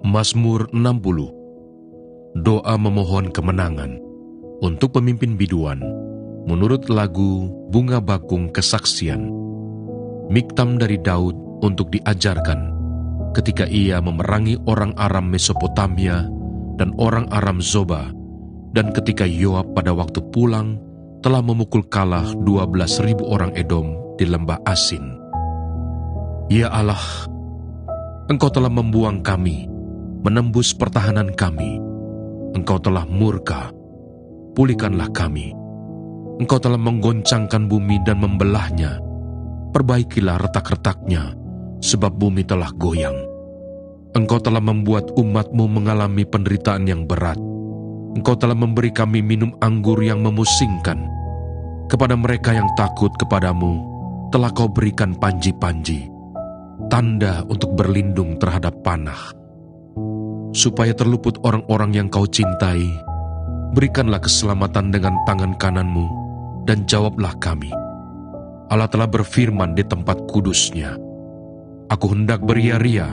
Mazmur 60. Doa memohon kemenangan untuk pemimpin biduan menurut lagu Bunga Bakung Kesaksian. Miktam dari Daud untuk diajarkan ketika ia memerangi orang Aram Mesopotamia dan orang Aram Zoba, dan ketika Yoab pada waktu pulang telah memukul kalah 12.000 orang Edom di lembah Asin. Ya Allah, Engkau telah membuang kami, menembus pertahanan kami. Engkau telah murka, pulihkanlah kami. Engkau telah menggoncangkan bumi dan membelahnya. Perbaikilah retak-retaknya, sebab bumi telah goyang. Engkau telah membuat umat-Mu mengalami penderitaan yang berat. Engkau telah memberi kami minum anggur yang memusingkan. Kepada mereka yang takut kepadamu, telah Kau berikan panji-panji, tanda untuk berlindung terhadap panah. Supaya terluput orang-orang yang Kau cintai, berikanlah keselamatan dengan tangan kanan-Mu, dan jawablah kami. Allah telah berfirman di tempat kudus-Nya, Aku hendak beria-ria,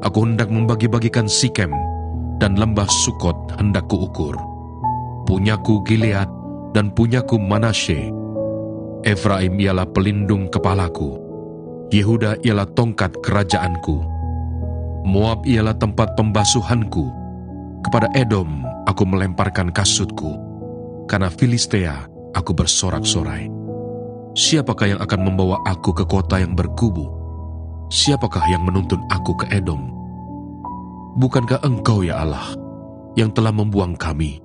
aku hendak membagi-bagikan Sikem, dan lembah Sukot hendak kuukur. Punyaku Gilead dan punyaku Manasye. Efraim ialah pelindung kepalaku, Yehuda ialah tongkat kerajaanku. Moab ialah tempat pembasuhanku. Kepada Edom aku melemparkan kasutku, karena Filistea aku bersorak-sorai. Siapakah yang akan membawa aku ke kota yang berkubu? Siapakah yang menuntun aku ke Edom? Bukankah Engkau, ya Allah, yang telah membuang kami,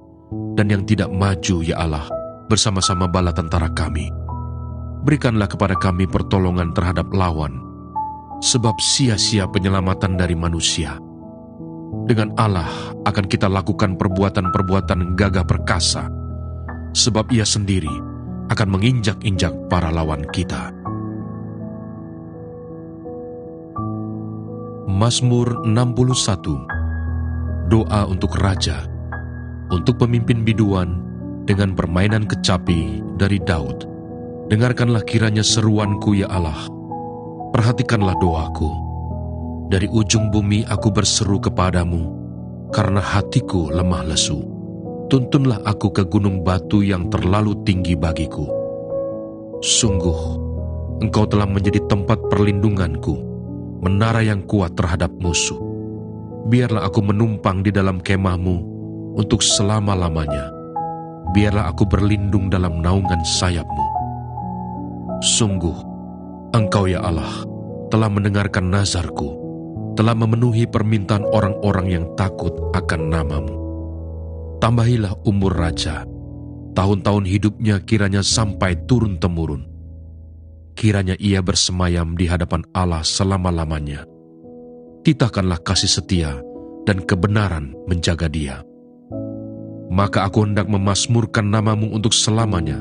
dan yang tidak maju, ya Allah, bersama-sama bala tentara kami? Berikanlah kepada kami pertolongan terhadap lawan, sebab sia-sia penyelamatan dari manusia. Dengan Allah akan kita lakukan perbuatan-perbuatan gagah perkasa, sebab Ia sendiri akan menginjak-injak para lawan kita. Mazmur 61. Doa untuk raja, untuk pemimpin biduan dengan permainan kecapi dari Daud. Dengarkanlah kiranya seruanku, ya Allah. Perhatikanlah doaku. Dari ujung bumi aku berseru kepadamu, karena hatiku lemah lesu. Tuntunlah aku ke gunung batu yang terlalu tinggi bagiku. Sungguh, Engkau telah menjadi tempat perlindunganku, menara yang kuat terhadap musuh. Biarlah aku menumpang di dalam kemah-Mu untuk selama-lamanya. Biarlah aku berlindung dalam naungan sayap-Mu. Sungguh, Engkau, ya Allah, telah mendengarkan nazarku, telah memenuhi permintaan orang-orang yang takut akan nama-Mu. Tambahilah umur raja, tahun-tahun hidupnya kiranya sampai turun-temurun. Kiranya ia bersemayam di hadapan Allah selama-lamanya. Titahkanlah kasih setia dan kebenaran menjaga dia. Maka aku hendak memazmurkan nama-Mu untuk selamanya,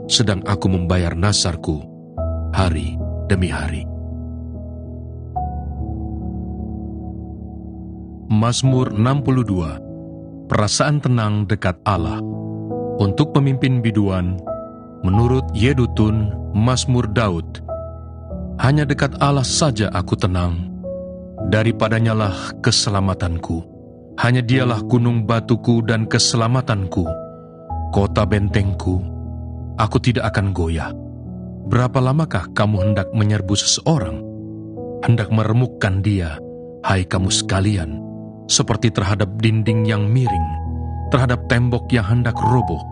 sedang aku membayar nazarku hari demi hari. Mazmur 62. Perasaan tenang dekat Allah, untuk pemimpin biduan menurut Yedutun Mazmur Daud. Hanya dekat Allah saja aku tenang, daripadanyalah keselamatanku. Hanya Dialah gunung batuku dan keselamatanku, kota bentengku. Aku tidak akan goyah. Berapa lamakah kamu hendak menyerbu seseorang? Hendak meremukkan dia, hai kamu sekalian, seperti terhadap dinding yang miring, terhadap tembok yang hendak roboh.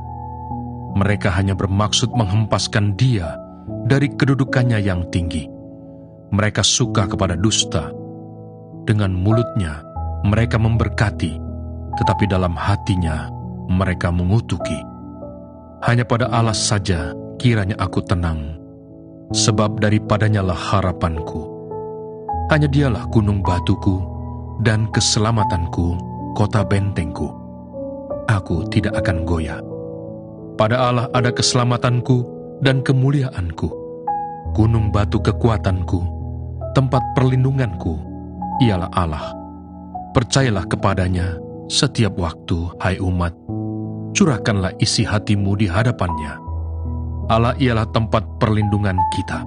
Mereka hanya bermaksud menghempaskan dia dari kedudukannya yang tinggi. Mereka suka kepada dusta. Dengan mulutnya mereka memberkati, tetapi dalam hatinya mereka mengutuki. Hanya pada Allah saja kiranya aku tenang, sebab daripadanyalah harapanku. Hanya Dialah gunung batuku dan keselamatanku, kota bentengku. Aku tidak akan goyah. Pada Allah ada keselamatanku dan kemuliaanku, gunung batu kekuatanku, tempat perlindunganku, ialah Allah. Percayalah kepadanya setiap waktu, hai umat. Curahkanlah isi hatimu di hadapannya. Allah ialah tempat perlindungan kita.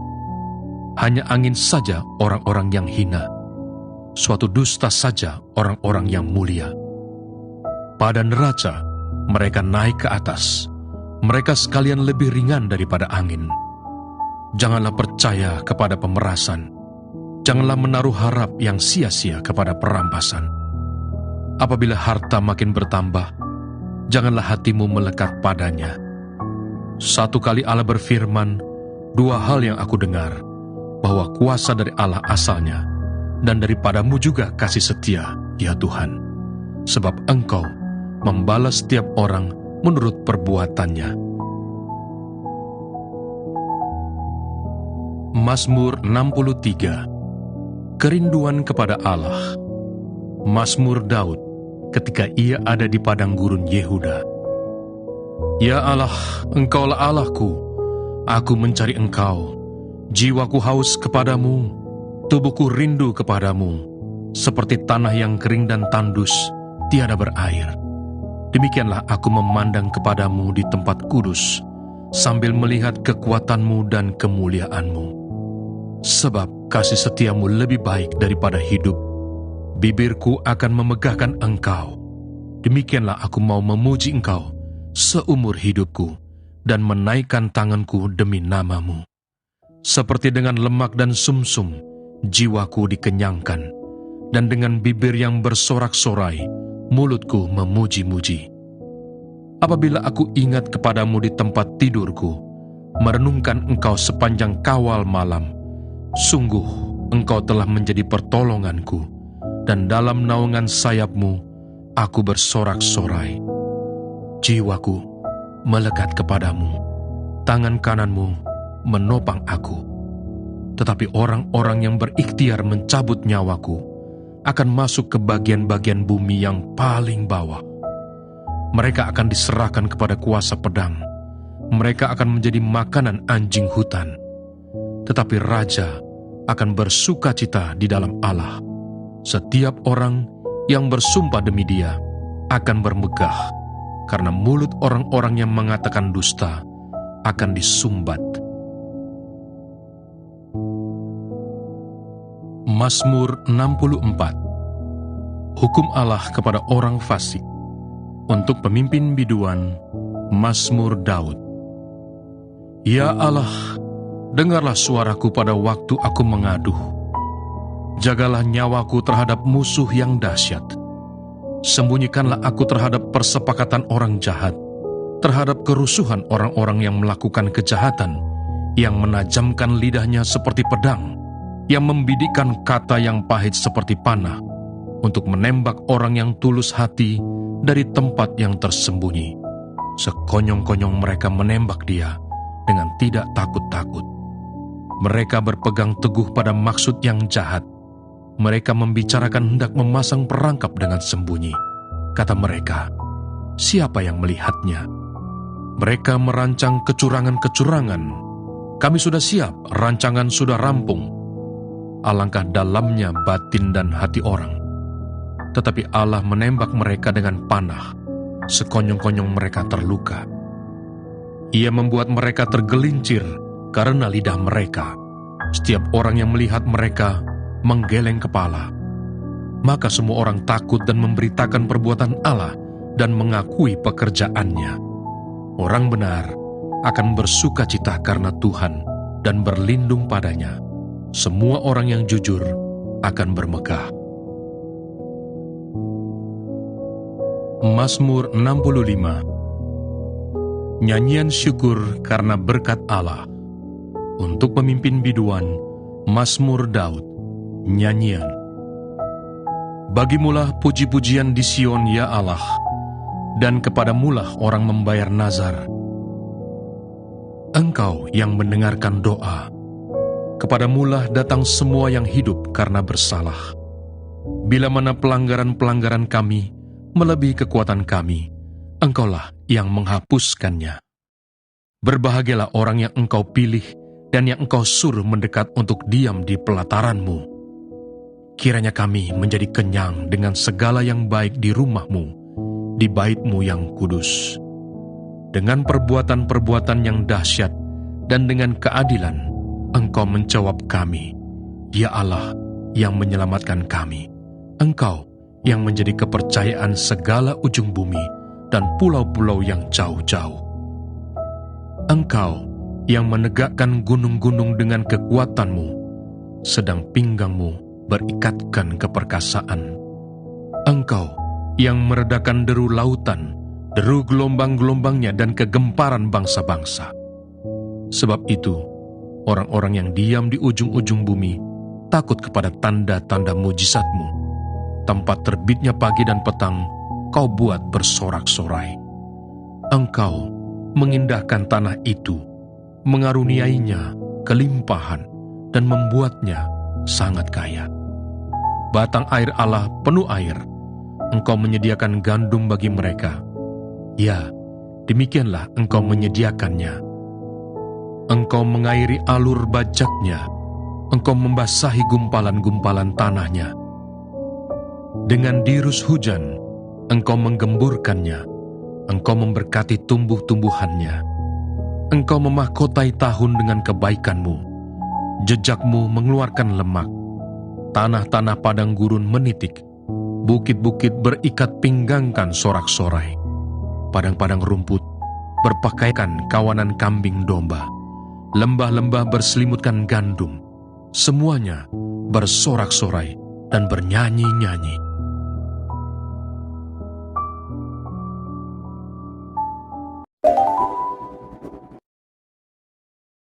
hanya angin saja orang-orang yang hina, suatu dusta saja orang-orang yang mulia. Pada neraca, mereka naik ke atas, mereka sekalian lebih ringan daripada angin. Janganlah percaya kepada pemerasan, janganlah menaruh harap yang sia-sia kepada perampasan. Apabila harta makin bertambah, janganlah hatimu melekat padanya. Satu kali Allah berfirman, dua hal yang aku dengar, bahwa kuasa dari Allah asalnya, dan daripadamu juga kasih setia, ya Tuhan. Sebab Engkau membalas setiap orang menurut perbuatannya. Mazmur 63. Kerinduan kepada Allah. Mazmur Daud ketika ia ada di padang gurun Yehuda. Ya Allah, Engkaulah Allahku, aku mencari Engkau. Jiwaku haus kepadamu, tubuhku rindu kepadamu, seperti tanah yang kering dan tandus, tiada berair. Demikianlah aku memandang kepadamu di tempat kudus, sambil melihat kekuatanmu dan kemuliaanmu. Sebab kasih setiamu lebih baik daripada hidup, bibirku akan memegahkan Engkau. Demikianlah aku mau memuji Engkau seumur hidupku, dan menaikkan tanganku demi namamu. Seperti dengan lemak dan sumsum, jiwaku dikenyangkan, dan dengan bibir yang bersorak-sorai, mulutku memuji-muji. Apabila aku ingat kepadamu di tempat tidurku, merenungkan Engkau sepanjang kawal malam, sungguh Engkau telah menjadi pertolonganku, dan dalam naungan sayapmu, aku bersorak-sorai. Jiwaku melekat kepadamu, tangan kananmu menopang aku. Tetapi orang-orang yang berikhtiar mencabut nyawaku akan masuk ke bagian-bagian bumi yang paling bawah. Mereka akan diserahkan kepada kuasa pedang. Mereka akan menjadi makanan anjing hutan. Tetapi raja akan bersuka cita di dalam Allah. Setiap orang yang bersumpah demi Dia akan bermegah, karena mulut orang-orang yang mengatakan dusta akan disumbat. Mazmur 64. Hukum Allah kepada orang fasik. Untuk pemimpin biduan, Mazmur Daud. Ya Allah, dengarlah suaraku pada waktu aku mengaduh. Jagalah nyawaku terhadap musuh yang dahsyat. Sembunyikanlah aku terhadap persepakatan orang jahat, terhadap kerusuhan orang-orang yang melakukan kejahatan, yang menajamkan lidahnya seperti pedang, yang membidikkan kata yang pahit seperti panah, untuk menembak orang yang tulus hati dari tempat yang tersembunyi. Sekonyong-konyong mereka menembak dia dengan tidak takut-takut. Mereka berpegang teguh pada maksud yang jahat. Mereka membicarakan hendak memasang perangkap dengan sembunyi. Kata mereka, siapa yang melihatnya? Mereka merancang kecurangan-kecurangan. Kami sudah siap, rancangan sudah rampung. Alangkah dalamnya batin dan hati orang. Tetapi Allah menembak mereka dengan panah. Sekonyong-konyong mereka terluka. Ia membuat mereka tergelincir karena lidah mereka. Setiap orang yang melihat mereka menggeleng kepala. Maka semua orang takut dan memberitakan perbuatan Allah dan mengakui pekerjaannya. Orang benar akan bersuka cita karena Tuhan dan berlindung padanya. Semua orang yang jujur akan bermegah. Mazmur 65. Nyanyian syukur karena berkat Allah. Untuk pemimpin biduan, Mazmur Daud. Nyanyian. Bagimulah puji-pujian di Sion, ya Allah, dan kepadamulah orang membayar nazar. Engkau yang mendengarkan doa, kepadamulah datang semua yang hidup karena bersalah. Bila mana pelanggaran-pelanggaran kami melebihi kekuatan kami, Engkaulah yang menghapuskannya. Berbahagialah orang yang Engkau pilih dan yang Engkau suruh mendekat untuk diam di pelataran-Mu. Kiranya kami menjadi kenyang dengan segala yang baik di rumah-Mu, di bait-Mu yang kudus. Dengan perbuatan-perbuatan yang dahsyat dan dengan keadilan, Engkau menjawab kami, ya Allah yang menyelamatkan kami. Engkau yang menjadi kepercayaan segala ujung bumi dan pulau-pulau yang jauh-jauh. Engkau yang menegakkan gunung-gunung dengan kekuatan-Mu, sedang pinggangmu berikatkan keperkasaan. Engkau yang meredakan deru lautan, deru gelombang-gelombangnya dan kegemparan bangsa-bangsa. Sebab itu, orang-orang yang diam di ujung-ujung bumi takut kepada tanda-tanda mujizat-Mu. Tempat terbitnya pagi dan petang, Kau buat bersorak-sorai. Engkau mengindahkan tanah itu, mengaruniainya kelimpahan, dan membuatnya sangat kaya. Batang air Allah penuh air, Engkau menyediakan gandum bagi mereka. Ya, demikianlah Engkau menyediakannya. Engkau mengairi alur bajaknya, Engkau membasahi gumpalan-gumpalan tanahnya. Dengan dirus hujan, Engkau menggemburkannya, Engkau memberkati tumbuh-tumbuhannya. Engkau memahkotai tahun dengan kebaikan-Mu, jejak-Mu mengeluarkan lemak. Tanah-tanah padang gurun menitik, bukit-bukit berikat pinggangkan sorak-sorai. Padang-padang rumput berpakaikan kawanan kambing domba. Lembah-lembah berselimutkan gandum. Semuanya bersorak-sorai dan bernyanyi-nyanyi.